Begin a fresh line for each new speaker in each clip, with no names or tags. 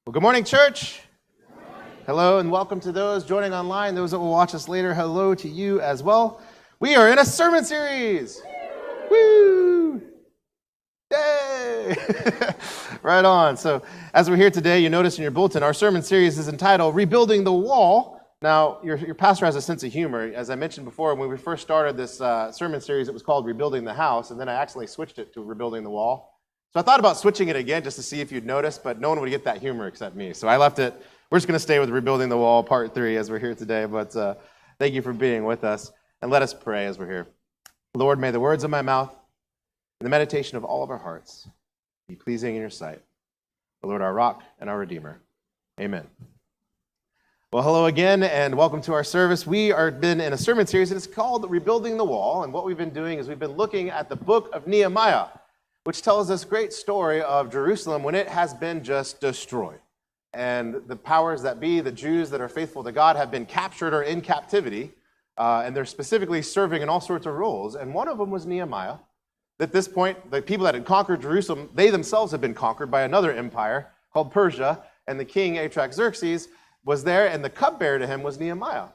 Well, good morning, church. Hello, and welcome to those joining online. Those that will watch us later, hello to you as well. We are in a sermon series. Woo! Yay! Right on. So, as we're here today, you notice in your bulletin, our sermon series is entitled Rebuilding the Wall. Now, your pastor has a sense of humor. As I mentioned before, when we first started this sermon series, it was called Rebuilding the House, and then I accidentally switched it to Rebuilding the Wall. So I thought about switching it again just to see if you'd notice, but no one would get that humor except me. So I left it. We're just going to stay with Rebuilding the Wall, Part 3, as we're here today. But thank you for being with us. And let us pray as we're here. Lord, may the words of my mouth and the meditation of all of our hearts be pleasing in your sight. The Lord, our rock and our redeemer. Amen. Well, hello again, and welcome to our service. We have been in a sermon series, and it's called Rebuilding the Wall. And what we've been doing is we've been looking at the book of Nehemiah, which tells this great story of Jerusalem when it has been just destroyed. And the powers that be, the Jews that are faithful to God, have been captured or in captivity, and they're specifically serving in all sorts of roles. And one of them was Nehemiah. At this point, the people that had conquered Jerusalem, they themselves had been conquered by another empire called Persia, and the king Artaxerxes was there, and the cupbearer to him was Nehemiah.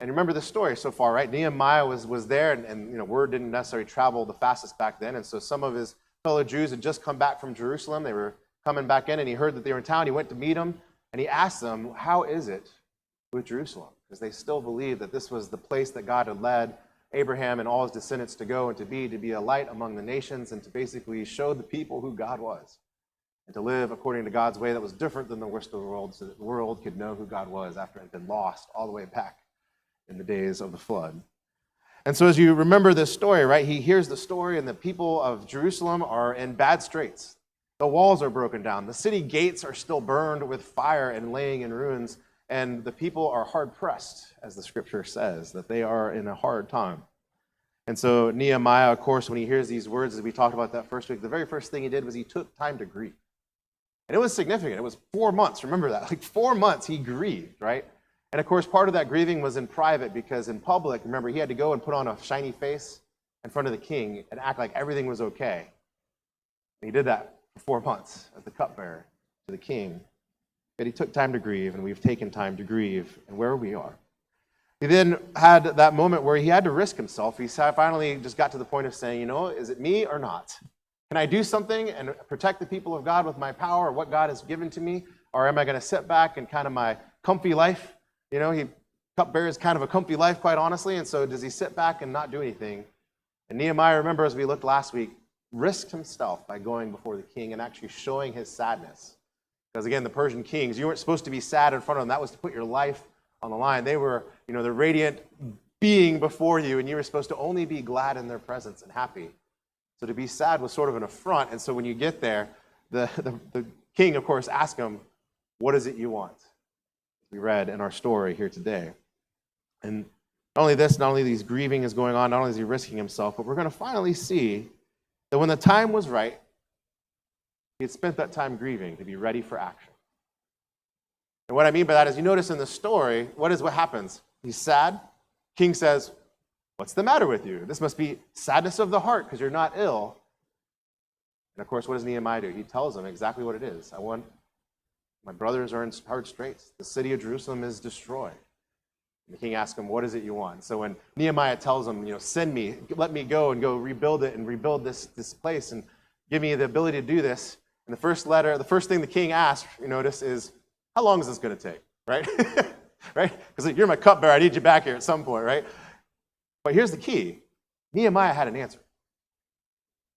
And remember the story so far, right? Nehemiah was there, and word didn't necessarily travel the fastest back then, and so some of his fellow Jews had just come back from Jerusalem. They were coming back in, and he heard that they were in town. He went to meet them, and he asked them, how is it with Jerusalem? Because they still believed that this was the place that God had led Abraham and all his descendants to go and to be a light among the nations, and to basically show the people who God was, and to live according to God's way that was different than the rest of the world, so that the world could know who God was after it had been lost all the way back in the days of the flood. And so as you remember this story, right, he hears the story, and the people of Jerusalem are in bad straits. The walls are broken down. The city gates are still burned with fire and laying in ruins, and the people are hard-pressed, as the scripture says, that they are in a hard time. And so Nehemiah, of course, when he hears these words, as we talked about that first week, the very first thing he did was he took time to grieve. And it was significant. It was 4 months. Remember that. Like 4 months he grieved, right? And of course, part of that grieving was in private, because in public, remember, he had to go and put on a shiny face in front of the king and act like everything was okay. And he did that for 4 months as the cupbearer to the king. But he took time to grieve, and we've taken time to grieve and where we are. He then had that moment where he had to risk himself. He finally just got to the point of saying, is it me or not? Can I do something and protect the people of God with my power or what God has given to me? Or am I going to sit back in kind of my comfy life? Cupbearer is kind of a comfy life, quite honestly, and so does he sit back and not do anything? And Nehemiah, remember, as we looked last week, risked himself by going before the king and actually showing his sadness. Because again, the Persian kings, you weren't supposed to be sad in front of them. That was to put your life on the line. They were, the radiant being before you, and you were supposed to only be glad in their presence and happy. So to be sad was sort of an affront, and so when you get there, the king, of course, asked him, what is it you want? We read in our story here today. And not only these grieving is going on, not only is he risking himself, but we're going to finally see that when the time was right, he had spent that time grieving to be ready for action. And what I mean by that is, you notice in the story, what happens? He's sad. King says, what's the matter with you? This must be sadness of the heart because you're not ill. And of course, what does Nehemiah do? He tells them exactly what it is. My brothers are in hard straits. The city of Jerusalem is destroyed. And the king asks him, what is it you want? So when Nehemiah tells him, send me, let me go and go rebuild it and rebuild this place and give me the ability to do this. And the first thing the king asks, you notice, is, how long is this going to take? Right? Right? Because you're my cupbearer. I need you back here at some point, right? But here's the key. Nehemiah had an answer.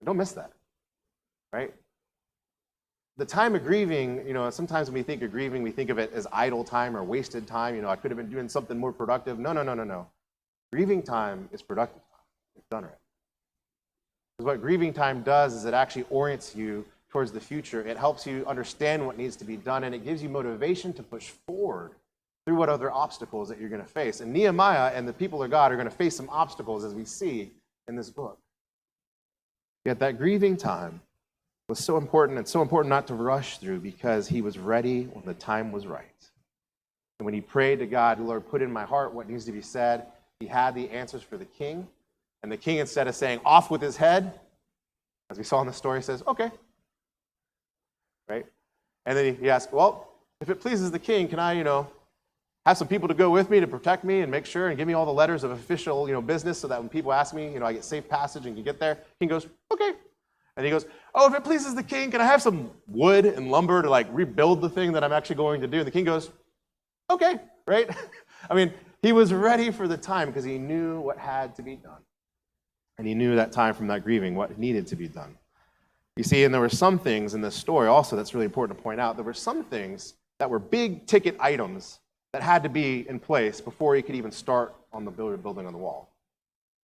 Don't miss that. Right? The time of grieving, sometimes when we think of grieving, we think of it as idle time or wasted time. I could have been doing something more productive. No. Grieving time is productive time. It's done right. Because what grieving time does is it actually orients you towards the future. It helps you understand what needs to be done, and it gives you motivation to push forward through what other obstacles that you're going to face. And Nehemiah and the people of God are going to face some obstacles, as we see in this book. Yet that grieving time was so important, and so important not to rush through, because he was ready when the time was right. And when he prayed to God, Lord, put in my heart what needs to be said, he had the answers for the king. And the king, instead of saying, off with his head, as we saw in the story, says, okay. Right? And then he asked, well, if it pleases the king, can I, have some people to go with me to protect me and make sure and give me all the letters of official, business so that when people ask me, I get safe passage and can get there? King goes, okay. And he goes, oh, if it pleases the king, can I have some wood and lumber to rebuild the thing that I'm actually going to do? And the king goes, okay, right? I mean, he was ready for the time because he knew what had to be done. And he knew that time from that grieving, what needed to be done. You see, and there were some things in this story also that's really important to point out. There were some things that were big ticket items that had to be in place before he could even start on the building on the wall,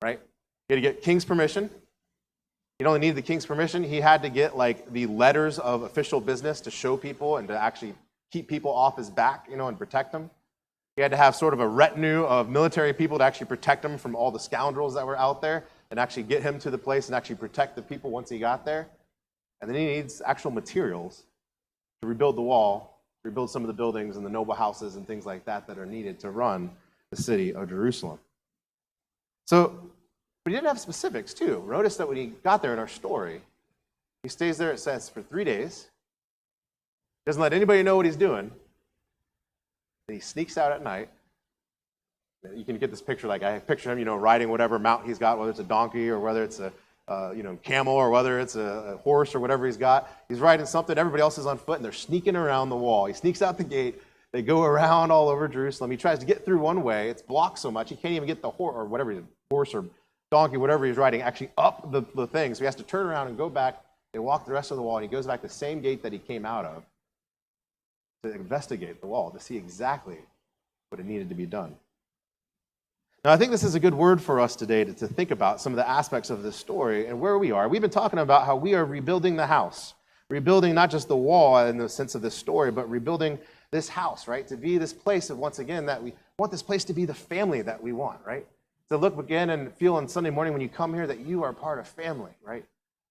right? He had to get king's permission. He only needed the king's permission. He had to get the letters of official business to show people and to actually keep people off his back, and protect them. He had to have sort of a retinue of military people to actually protect him from all the scoundrels that were out there and actually get him to the place and actually protect the people once he got there. And then he needs actual materials to rebuild the wall, rebuild some of the buildings and the noble houses and things like that that are needed to run the city of Jerusalem. So, but he didn't have specifics too. Notice that when he got there in our story, he stays there, it says, for 3 days. Doesn't let anybody know what he's doing. And he sneaks out at night. You can get this picture, I picture him, riding whatever mount he's got, whether it's a donkey or whether it's a camel or whether it's a horse or whatever he's got. He's riding something, everybody else is on foot, and they're sneaking around the wall. He sneaks out the gate. They go around all over Jerusalem. He tries to get through one way. It's blocked so much, he can't even get the horse or whatever, horse or donkey, whatever he's riding, actually up the thing. So he has to turn around and go back. They walk the rest of the wall, and he goes back the same gate that he came out of to investigate the wall, to see exactly what it needed to be done. Now, I think this is a good word for us today to think about some of the aspects of this story and where we are. We've been talking about how we are rebuilding the house, rebuilding not just the wall in the sense of this story, but rebuilding this house, right? To be this place of, once again, that we want this place to be the family that we want, right? To look again and feel on Sunday morning when you come here that you are part of family, right?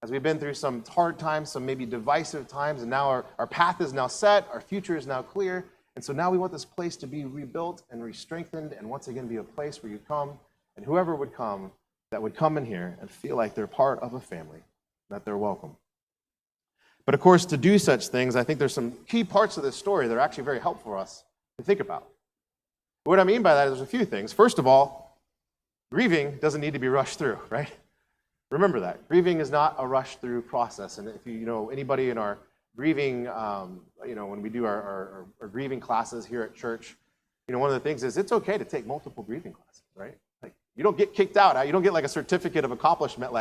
As we've been through some hard times, some maybe divisive times, and now our path is now set, our future is now clear. And so now we want this place to be rebuilt and re-strengthened and once again be a place where you come and whoever would come that would come in here and feel like they're part of a family, that they're welcome. But of course, to do such things, I think there's some key parts of this story that are actually very helpful for us to think about. What I mean by that is there's a few things. First of all, grieving doesn't need to be rushed through, right? Remember that. Grieving is not a rush through process. And if you know anybody in our grieving, when we do our grieving classes here at church, one of the things is it's okay to take multiple grieving classes, right? You don't get kicked out. You don't get a certificate of accomplishment,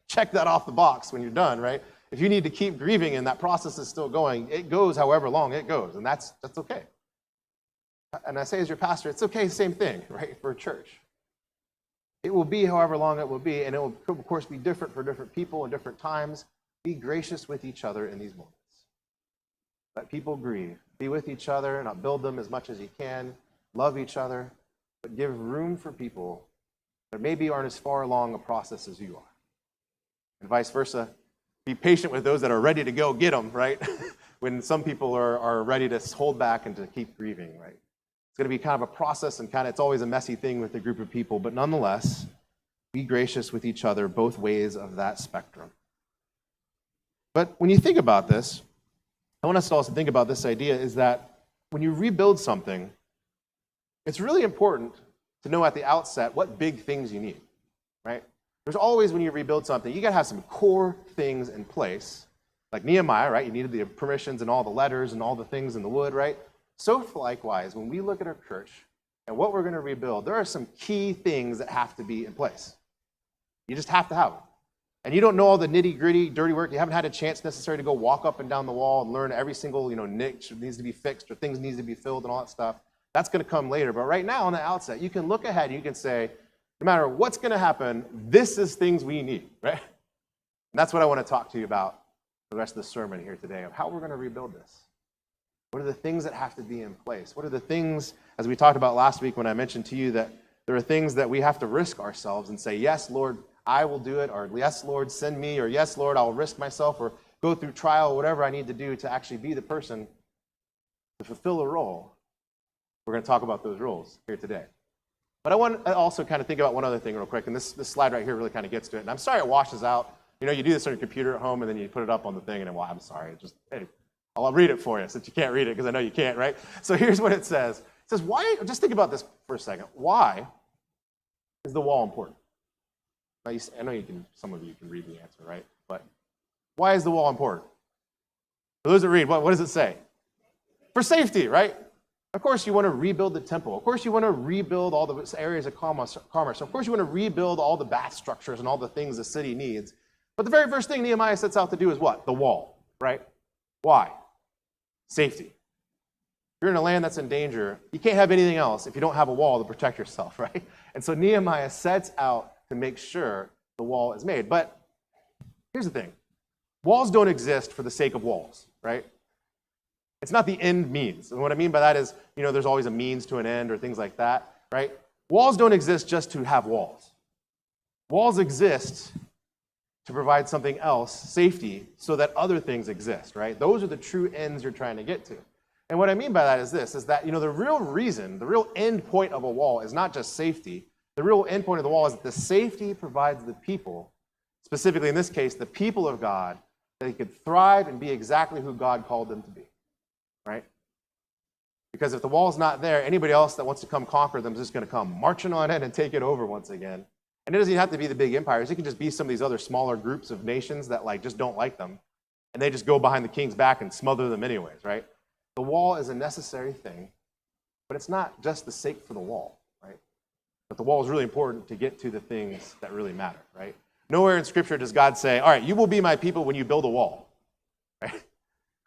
check that off the box when you're done, right? If you need to keep grieving and that process is still going, it goes however long it goes, and that's okay. And I say as your pastor, it's okay, same thing, right, for a church. It will be however long it will be, and it will, of course, be different for different people and different times. Be gracious with each other in these moments. Let people grieve. Be with each other, not build them as much as you can. Love each other, but give room for people that maybe aren't as far along a process as you are. And vice versa. Be patient with those that are ready to go get them, right? When some people are ready to hold back and to keep grieving, right? It's going to be kind of a process and it's always a messy thing with a group of people, but nonetheless, be gracious with each other both ways of that spectrum. But when you think about this, I want us to also think about this idea is that when you rebuild something, it's really important to know at the outset what big things you need, right? There's always, when you rebuild something, you got to have some core things in place. Like Nehemiah, right? You needed the permissions and all the letters and all the things in the wood, right? So likewise, when we look at our church and what we're going to rebuild, there are some key things that have to be in place. You just have to have them. And you don't know all the nitty-gritty, dirty work. You haven't had a chance necessarily to go walk up and down the wall and learn every single, niche that needs to be fixed or things needs to be filled and all that stuff. That's going to come later. But right now, on the outset, you can look ahead and you can say, no matter what's going to happen, this is things we need, right? And that's what I want to talk to you about the rest of the sermon here today, of how we're going to rebuild this. What are the things that have to be in place? What are the things, as we talked about last week when I mentioned to you that there are things that we have to risk ourselves and say, yes, Lord, I will do it, or yes, Lord, send me, or yes, Lord, I'll risk myself, or go through trial, whatever I need to do to actually be the person to fulfill a role. We're going to talk about those roles here today. But I want to also kind of think about one other thing real quick, and this slide right here really kind of gets to it. And I'm sorry it washes out. You do this on your computer at home, and then you put it up on the thing, and I'm sorry. I'll read it for you since you can't read it because I know you can't, right? So here's what it says. It says, why, just think about this for a second. Why is the wall important? Now, I know some of you can read the answer, right? But why is the wall important? For those that read, what does it say? For safety, right? Of course, you want to rebuild the temple. Of course, you want to rebuild all the areas of commerce. Of course, you want to rebuild all the bath structures and all the things the city needs. But the very first thing Nehemiah sets out to do is what? The wall, right? Why? Safety. If you're in a land that's in danger, you can't have anything else if you don't have a wall to protect yourself, right? And so Nehemiah sets out to make sure the wall is made. But here's the thing. Walls don't exist for the sake of walls, right? It's not the end means. And what I mean by that is, there's always a means to an end or things like that, right? Walls don't exist just to have walls. Walls exist to provide something else, safety, so that other things exist, right? Those are the true ends you're trying to get to. And what I mean by that is this, is that, the real reason, the real end point of a wall is not just safety. The real end point of the wall is that the safety provides the people, specifically in this case, the people of God, that they could thrive and be exactly who God called them to be, right? Because if the wall's not there, anybody else that wants to come conquer them is just going to come marching on in and take it over once again. And it doesn't even have to be the big empires. It can just be some of these other smaller groups of nations that just don't like them. And they just go behind the king's back and smother them anyways, right? The wall is a necessary thing, but it's not just the sake for the wall, right? But the wall is really important to get to the things that really matter, right? Nowhere in Scripture does God say, all right, you will be my people when you build a wall, right?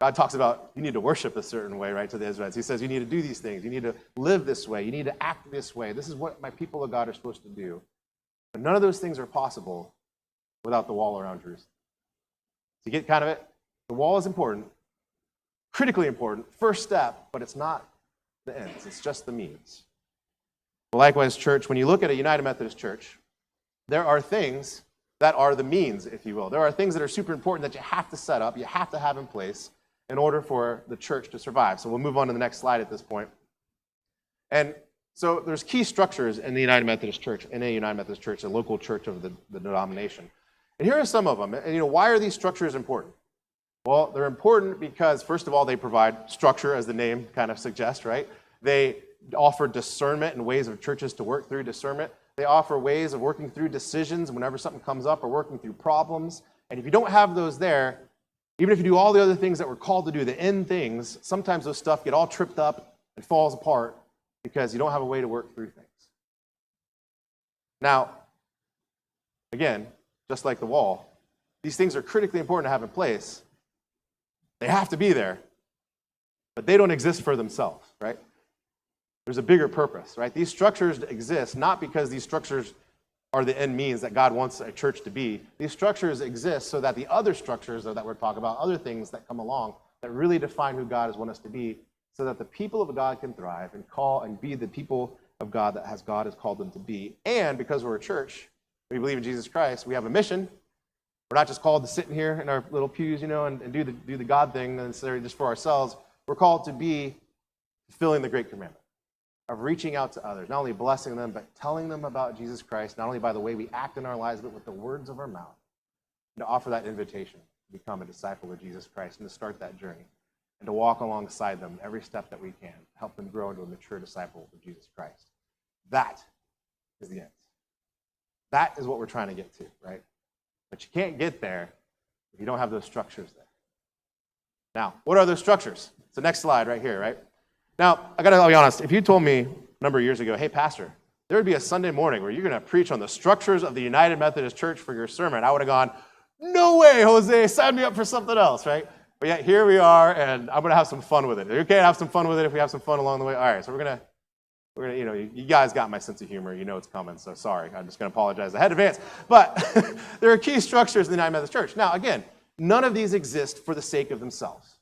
God talks about you need to worship a certain way, right, to the Israelites. He says you need to do these things. You need to live this way. You need to act this way. This is what my people of God are supposed to do. But none of those things are possible without the wall around Jerusalem. So you get kind of it? The wall is important, critically important, first step, but it's not the ends. It's just the means. Well, likewise, church, when you look at a United Methodist Church, there are things that are the means, if you will. There are things that are super important that you have to set up, you have to have in place in order for the church to survive. So we'll move on to the next slide at this point. And so there's key structures in the United Methodist Church, in a United Methodist Church, a local church of the denomination. And here are some of them. And why are these structures important? Well, they're important because, first of all, they provide structure, as the name kind of suggests, right? They offer discernment and ways of churches to work through discernment. They offer ways of working through decisions whenever something comes up or working through problems. And if you don't have those there, even if you do all the other things that we're called to do, the end things, sometimes those stuff get all tripped up and falls apart because you don't have a way to work through things. Now, again, just like the wall, these things are critically important to have in place. They have to be there, but they don't exist for themselves, right? There's a bigger purpose, right? These structures exist not because these structures are the end means that God wants a church to be. These structures exist so that the other structures that we're talking about, other things that come along that really define who God has wanted us to be, so that the people of God can thrive and call and be the people of God that God has called them to be. And because we're a church, we believe in Jesus Christ, we have a mission. We're not just called to sit in here in our little pews, and do the God thing necessarily just for ourselves. We're called to be fulfilling the Great Commandment of reaching out to others, not only blessing them, but telling them about Jesus Christ, not only by the way we act in our lives, but with the words of our mouth, and to offer that invitation to become a disciple of Jesus Christ and to start that journey, and to walk alongside them every step that we can, help them grow into a mature disciple of Jesus Christ. That is the end. That is what we're trying to get to, right? But you can't get there if you don't have those structures there. Now, what are those structures? It's the next slide right here, right? Now, I got to be honest. If you told me a number of years ago, hey, Pastor, there would be a Sunday morning where you're going to preach on the structures of the United Methodist Church for your sermon, I would have gone, no way, Jose, sign me up for something else, right? But yet here we are, and I'm going to have some fun with it. You can't have some fun with it if we have some fun along the way. All right, so we're going to, you guys got my sense of humor. You know it's coming, so sorry. I'm just going to apologize ahead in advance. But there are key structures in the United Methodist Church. Now, again, none of these exist for the sake of themselves.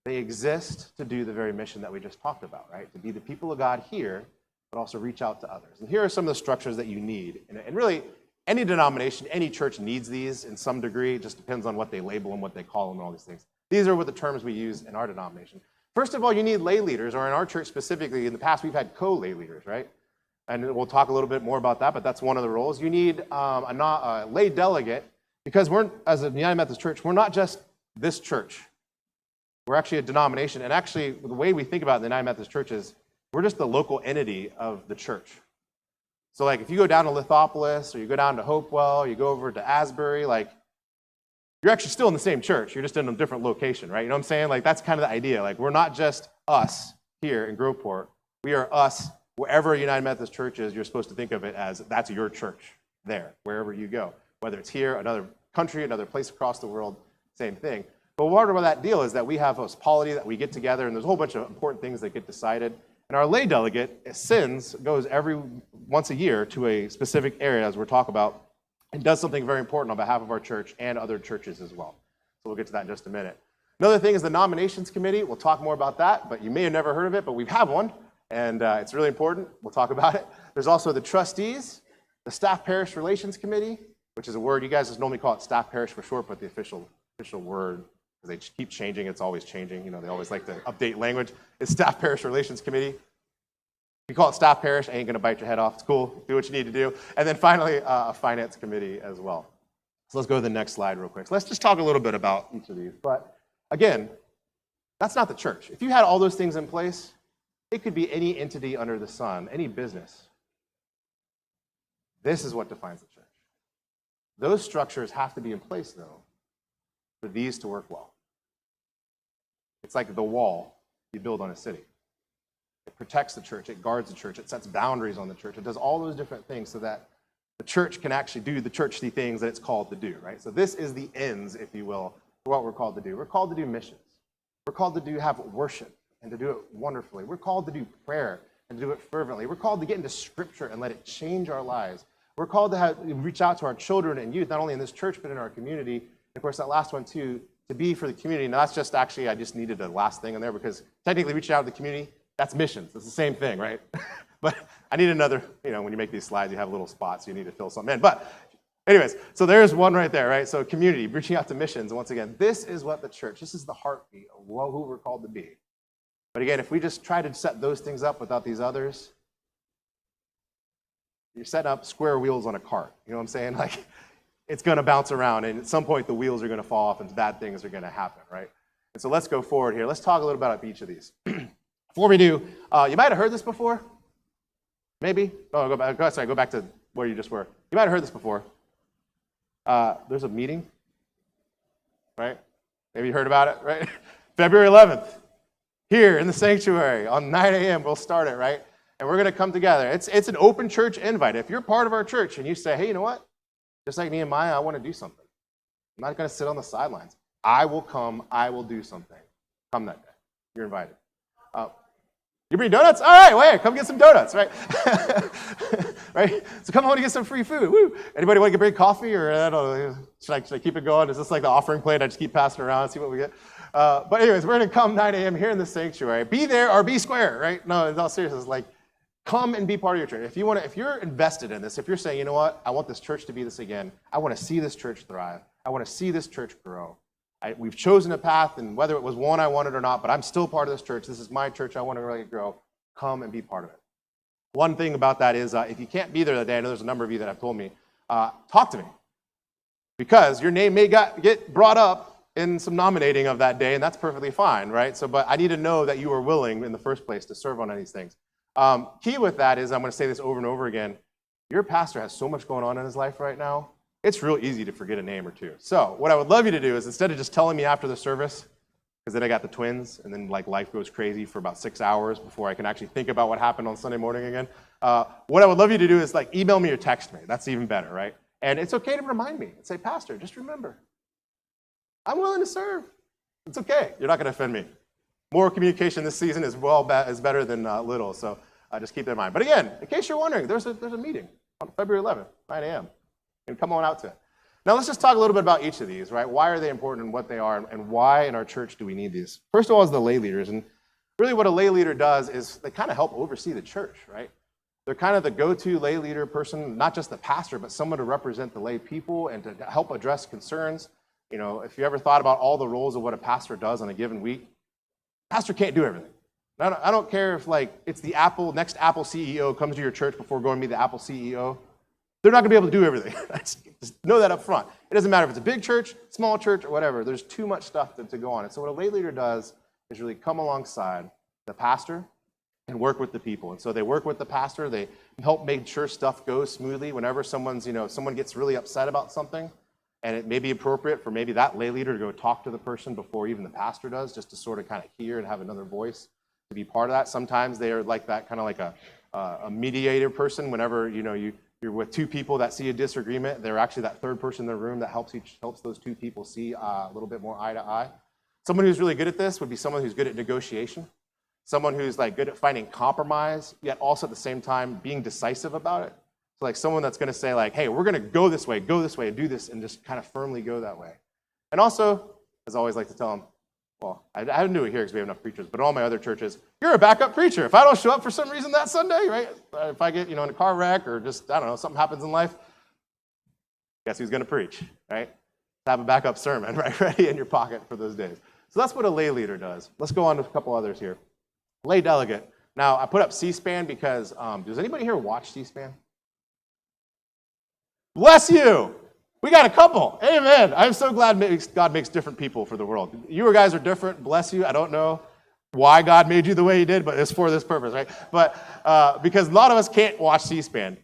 They exist to do the very mission that we just talked about, right? To be the people of God here, but also reach out to others. And here are some of the structures that you need. And really, any denomination, any church needs these in some degree. It just depends on what they label them, what they call them, and all these things. These are what the terms we use in our denomination. First of all, you need lay leaders, or in our church specifically, in the past we've had co-lay leaders, right? And we'll talk a little bit more about that, but that's one of the roles. You need a lay delegate, because we're, as a United Methodist Church, we're not just this church. We're actually a denomination, and actually the way we think about the United Methodist Church is we're just the local entity of the church. So like if you go down to Lithopolis or you go down to Hopewell, you go over to Asbury, like you're actually still in the same church. You're just in a different location, right? You know what I'm saying? Like that's kind of the idea. Like we're not just us here in Groveport. We are us wherever United Methodist Church is. You're supposed to think of it as that's your church there, wherever you go. Whether it's here, another country, another place across the world, same thing. But part of that deal is that we have a polity that we get together, and there's a whole bunch of important things that get decided. And our lay delegate, SINS, goes once a year to a specific area, as we'll talk about, and does something very important on behalf of our church and other churches as well. So we'll get to that in just a minute. Another thing is the nominations committee. We'll talk more about that, but you may have never heard of it, but we've had one, and it's really important. We'll talk about it. There's also the trustees, the staff parish relations committee, which is a word, you guys just normally call it staff parish for short, but the official word, because they keep changing, it's always changing. You know, they always like to update language. It's staff parish relations committee. If you call it staff parish, I ain't gonna bite your head off. It's cool, do what you need to do. And then finally, a finance committee as well. So let's go to the next slide real quick. So let's just talk a little bit about each of these. But again, that's not the church. If you had all those things in place, it could be any entity under the sun, any business. This is what defines the church. Those structures have to be in place, though, for these to work well. It's like the wall you build on a city. It protects the church, it guards the church, it sets boundaries on the church, it does all those different things so that the church can actually do the churchly things that it's called to do, right? So this is the ends, if you will, for what we're called to do. We're called to do missions. We're called to have worship and to do it wonderfully. We're called to do prayer and to do it fervently. We're called to get into Scripture and let it change our lives. We're called to reach out to our children and youth, not only in this church, but in our community. And of course, that last one, too, to be for the community. Now, that's just actually, I just needed the last thing in there because technically reaching out to the community, that's missions. It's the same thing, right? But I need another, when you make these slides, you have little spots, you need to fill something in. But anyways, so there's one right there, right? So community, reaching out to missions. And once again, this is what the church, this is the heartbeat of who we're called to be. But again, if we just try to set those things up without these others, you're setting up square wheels on a cart. You know what I'm saying? Like, it's going to bounce around, and at some point, the wheels are going to fall off, and bad things are going to happen, right? And so let's go forward here. Let's talk a little about each of these. Before we do, you might have heard this before. Maybe. Oh, go back to where you just were. You might have heard this before. There's a meeting, right? Maybe you heard about it, right? February 11th, here in the sanctuary, on 9 a.m., we'll start it, right? And we're going to come together. It's an open church invite. If you're part of our church and you say, hey, you know what? Just like Nehemiah, I want to do something. I'm not going to sit on the sidelines. I will come. I will do something. Come that day. You're invited. You bring donuts? All right, wait, come get some donuts, right? Right? So come on and get some free food. Woo! Anybody want to bring coffee? Or I don't know, should I keep it going? Is this like the offering plate? I just keep passing around and see what we get. But anyways, we're going to come 9 a.m. here in the sanctuary. Be there or be square, right? No, in all seriousness, like, come and be part of your church. If you're invested in this, if you're saying, you know what, I want this church to be this again. I want to see this church thrive. I want to see this church grow. We've chosen a path, and whether it was one I wanted or not, but I'm still part of this church. This is my church. I want to really grow. Come and be part of it. One thing about that is if you can't be there that day, I know there's a number of you that have told me, talk to me. Because your name may get brought up in some nominating of that day, and that's perfectly fine, right? But I need to know that you are willing in the first place to serve on any of these things. Key with that is, I'm going to say this over and over again, your pastor has so much going on in his life right now, it's real easy to forget a name or two. So what I would love you to do is, instead of just telling me after the service, because then I got the twins, and then like life goes crazy for about 6 hours before I can actually think about what happened on Sunday morning again, what I would love you to do is like email me or text me. That's even better, right? And it's okay to remind me and say, Pastor, just remember, I'm willing to serve. It's okay. You're not going to offend me. More communication this season is better than little, so just keep that in mind. But again, in case you're wondering, there's a meeting on February 11th, 9 a.m., and come on out to it. Now let's just talk a little bit about each of these, right? Why are they important and what they are, and why in our church do we need these? First of all is the lay leaders, and really what a lay leader does is they kind of help oversee the church, right? They're kind of the go-to lay leader person, not just the pastor, but someone to represent the lay people and to help address concerns. You know, if you ever thought about all the roles of what a pastor does on a given week, pastor can't do everything. I don't care if like it's the next Apple CEO comes to your church before going to be the Apple CEO. They're not going to be able to do everything. Just know that up front. It doesn't matter if it's a big church, small church, or whatever. There's too much stuff to go on. And so what a lay leader does is really come alongside the pastor and work with the people. And so they work with the pastor, they help make sure stuff goes smoothly. Whenever someone gets really upset about something, and it may be appropriate for maybe that lay leader to go talk to the person before even the pastor does, just to sort of kind of hear and have another voice to be part of that. Sometimes they are like that, kind of like a mediator person. Whenever you're with two people that see a disagreement, they're actually that third person in the room that helps those two people see a little bit more eye to eye. Someone who's really good at this would be someone who's good at negotiation. Someone who's like good at finding compromise, yet also at the same time being decisive about it. So like someone that's going to say like, hey, we're going to go this way, and do this, and just kind of firmly go that way. And also, as I always like to tell them, well, I didn't do it here because we have enough preachers, but in all my other churches, you're a backup preacher. If I don't show up for some reason that Sunday, right? If I get in a car wreck or just, I don't know, something happens in life, guess who's going to preach, right? Have a backup sermon, right, ready in your pocket for those days. So that's what a lay leader does. Let's go on to a couple others here. Lay delegate. Now, I put up C-SPAN because, does anybody here watch C-SPAN? Bless you! We got a couple. Amen. I'm so glad God makes different people for the world. You guys are different. Bless you. I don't know why God made you the way he did, but it's for this purpose, right? But because a lot of us can't watch C-SPAN.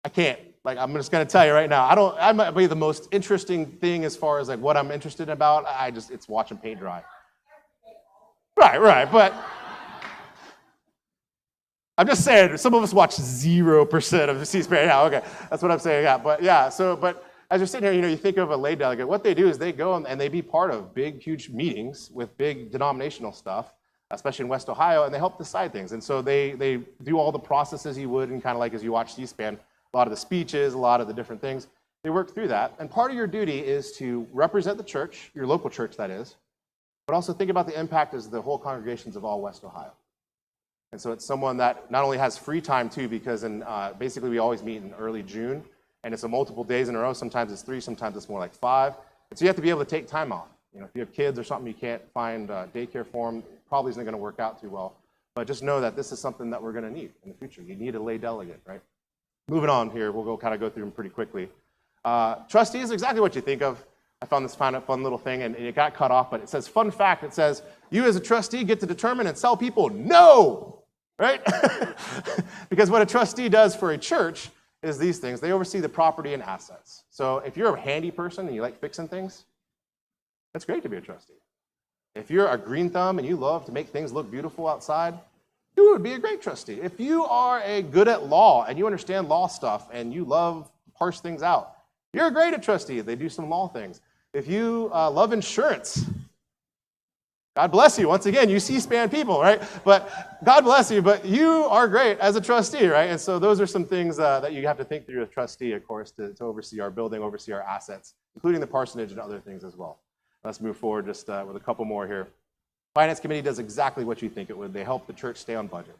I can't. Like, I'm just going to tell you right now. I might be the most interesting thing as far as like what I'm interested about. It's watching paint dry. Right. But I'm just saying, some of us watch 0% of C-SPAN. Yeah, okay. That's what I'm saying. Yeah, but as you're sitting here, you think of a lay delegate. What they do is they go and they be part of big, huge meetings with big denominational stuff, especially in West Ohio, and they help decide things. And so they do all the processes you would, and kind of like as you watch C-SPAN, a lot of the speeches, a lot of the different things. They work through that. And part of your duty is to represent the church, your local church that is, but also think about the impact as the whole congregations of all West Ohio. And so it's someone that not only has free time too, because basically we always meet in early June, and it's a multiple days in a row. Sometimes it's 3, sometimes it's more like 5. And so you have to be able to take time off. If you have kids or something you can't find daycare for them, probably isn't going to work out too well. But just know that this is something that we're going to need in the future. You need a lay delegate, right? Moving on here, we'll kind of go through them pretty quickly. Trustee is exactly what you think of. I found this fun little thing, and it got cut off, but it says, fun fact, it says, you as a trustee get to determine and tell people no, right? Because what a trustee does for a church is these things. They oversee the property and assets. So if you're a handy person and you like fixing things, that's great to be a trustee. If you're a green thumb and you love to make things look beautiful outside, you would be a great trustee. If you are good at law and you understand law stuff and you love to parse things out, you're great at trustee. They do some law things. If you love insurance, God bless you. Once again, you C-SPAN people, right? But God bless you, but you are great as a trustee, right? And so those are some things that you have to think through as trustee, of course, to oversee our building, oversee our assets, including the parsonage and other things as well. Let's move forward just with a couple more here. Finance committee does exactly what you think it would. They help the church stay on budget.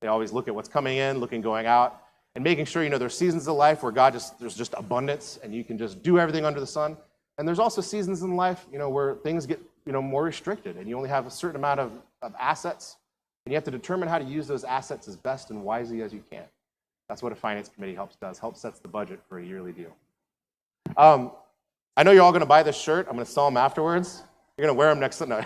They always look at what's coming in, going out, and making sure, there's seasons of life where there's just abundance and you can just do everything under the sun. And there's also seasons in life, where things get, more restricted and you only have a certain amount of assets, and you have to determine how to use those assets as best and wisely as you can. That's what a finance committee helps sets the budget for a yearly deal. I know you're all going to buy this shirt. I'm going to sell them afterwards. You're going to wear them next Sunday.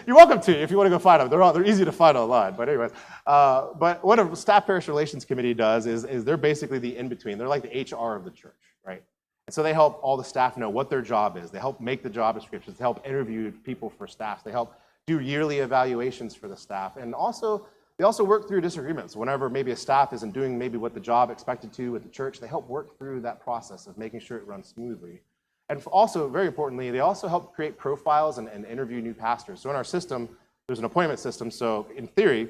You're welcome to if you want to go find them. They're easy to find online. But anyways, but what a staff parish relations committee does is they're basically the in-between. They're like the HR of the church, right? And so they help all the staff know what their job is. They help make the job descriptions. They help interview people for staff. They help do yearly evaluations for the staff. And they also work through disagreements. Whenever maybe a staff isn't doing maybe what the job expected to with the church, they help work through that process of making sure it runs smoothly. And also, very importantly, they also help create profiles and interview new pastors. So in our system, there's an appointment system. So in theory,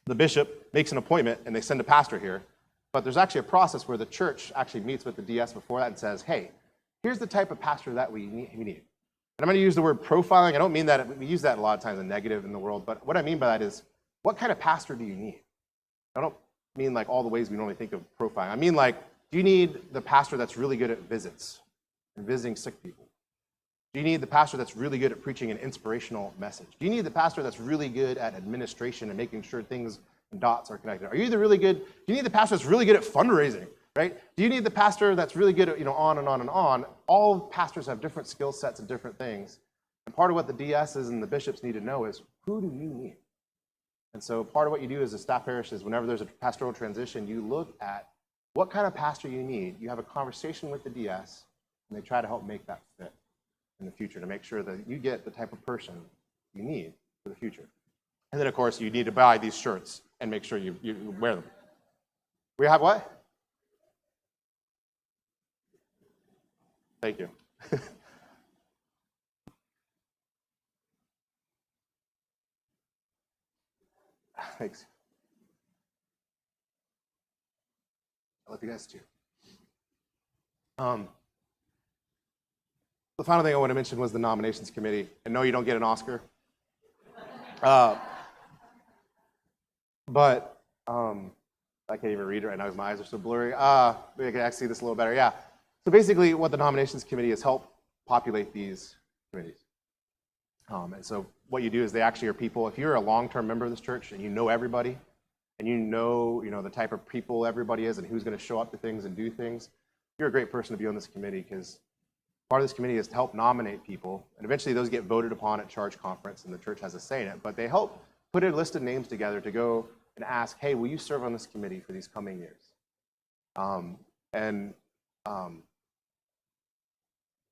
the bishop makes an appointment and they send a pastor here. But there's actually a process where the church actually meets with the DS before that and says, hey, here's the type of pastor that we need. And I'm going to use the word profiling. I don't mean that, we use that a lot of times in negative in the world, but what I mean by that is, what kind of pastor do you need? I don't mean like all the ways we normally think of profiling. I mean like, do you need the pastor that's really good at visits and visiting sick people? Do you need the pastor that's really good at preaching an inspirational message? Do you need the pastor that's really good at administration and making sure things and dots are connected? Are you do you need the pastor that's really good at fundraising, right? Do you need the pastor that's really good at, on and on and on? All pastors have different skill sets and different things. And part of what the DSs and the bishops need to know is, who do you need? And so part of what you do as a staff parish is whenever there's a pastoral transition, you look at what kind of pastor you need. You have a conversation with the DS, and they try to help make that fit in the future to make sure that you get the type of person you need for the future. And then, of course, you need to buy these shirts and make sure you wear them. We have what? Thank you. Thanks. I love you guys too. The final thing I want to mention was the nominations committee. And no, you don't get an Oscar. But I can't even read it right now because my eyes are so blurry. Maybe I can actually see this a little better. Yeah. So basically, what the nominations committee is help populate these committees. And so what you do is they actually are people. If you're a long-term member of this church and you know everybody, and you know the type of people everybody is and who's going to show up to things and do things, you're a great person to be on this committee, because part of this committee is to help nominate people, and eventually those get voted upon at charge conference, and the church has a say in it. But they help put a list of names together to go and ask, hey, will you serve on this committee for these coming years?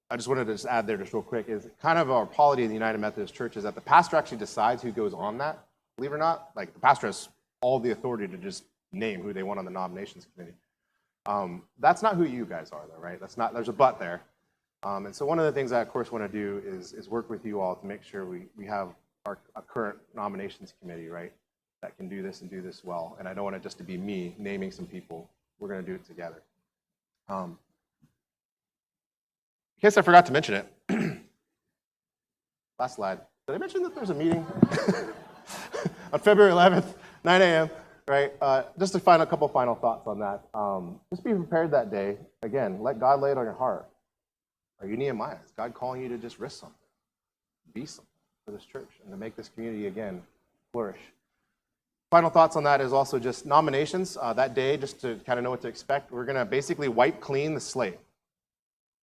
I just wanted to just add there just real quick, is kind of our polity in the United Methodist Church is that the pastor actually decides who goes on that. Believe it or not, like the pastor has all the authority to just name who they want on the nominations committee. That's not who you guys are, though, right? There's a but there. And so one of the things I, of course, want to do is work with you all to make sure we have a current nominations committee, right, that can do this and do this well. And I don't want it just to be me naming some people. We're going to do it together. In case I forgot to mention it, last slide. Did I mention that there's a meeting on February 11th, 9 a.m., right? Just to find a couple final thoughts on that. Just be prepared that day. Again, let God lay it on your heart. Are you Nehemiah? Is God calling you to just risk something? Be something for this church and to make this community, again, flourish. Final thoughts on that is also just nominations. That day, just to kind of know what to expect, we're going to basically wipe clean the slate.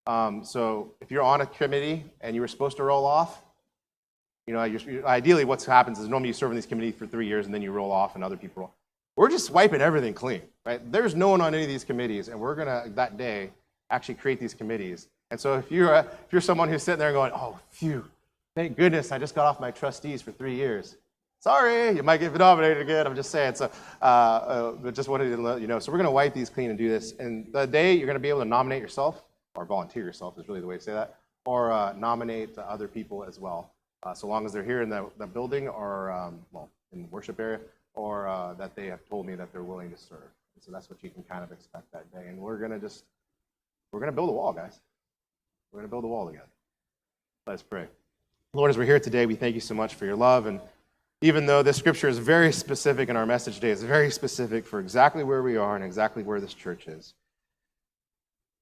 So if you're on a committee and you were supposed to roll off, ideally what happens is normally you serve in these committees for 3 years and then you roll off and other people roll. We're just wiping everything clean, right? There's no one on any of these committees, and we're going to, that day, actually create these committees. And so if you're someone who's sitting there going, oh, phew, thank goodness I just got off my trustees for 3 years. Sorry, you might get nominated again. I'm just saying. So, but just wanted to let you know. So we're going to wipe these clean and do this. And the day you're going to be able to nominate yourself, or volunteer yourself is really the way to say that, or nominate other people as well, so long as they're here in the building or, in the worship area, or that they have told me that they're willing to serve. And so that's what you can kind of expect that day. And we're going to build a wall, guys. We're going to build a wall together. Let's pray. Lord, as we're here today, we thank you so much for your love. And even though this scripture is very specific in our message today, it's very specific for exactly where we are and exactly where this church is.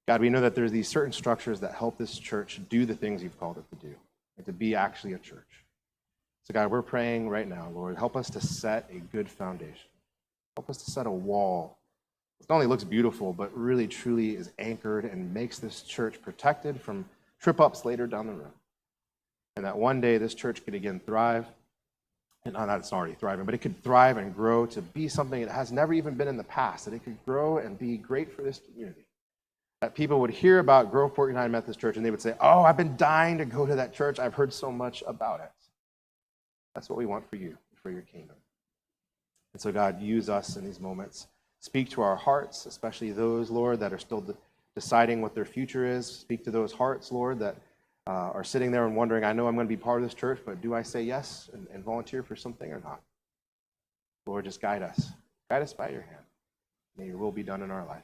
God, we know that there's these certain structures that help this church do the things you've called it to do, and to be actually a church. So God, we're praying right now, Lord, help us to set a good foundation. Help us to set a wall that not only looks beautiful, but really truly is anchored and makes this church protected from trip-ups later down the road. And that one day this church could again thrive, and not that it's already thriving, but it could thrive and grow to be something it has never even been in the past, that it could grow and be great for this community. That people would hear about Groveport United Methodist Church and they would say, oh, I've been dying to go to that church. I've heard so much about it. That's what we want for you, for your kingdom. And so, God, use us in these moments. Speak to our hearts, especially those, Lord, that are still deciding what their future is. Speak to those hearts, Lord, that are sitting there and wondering, I know I'm going to be part of this church, but do I say yes and volunteer for something or not? Lord, just guide us. Guide us by your hand. May your will be done in our life.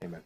Amen.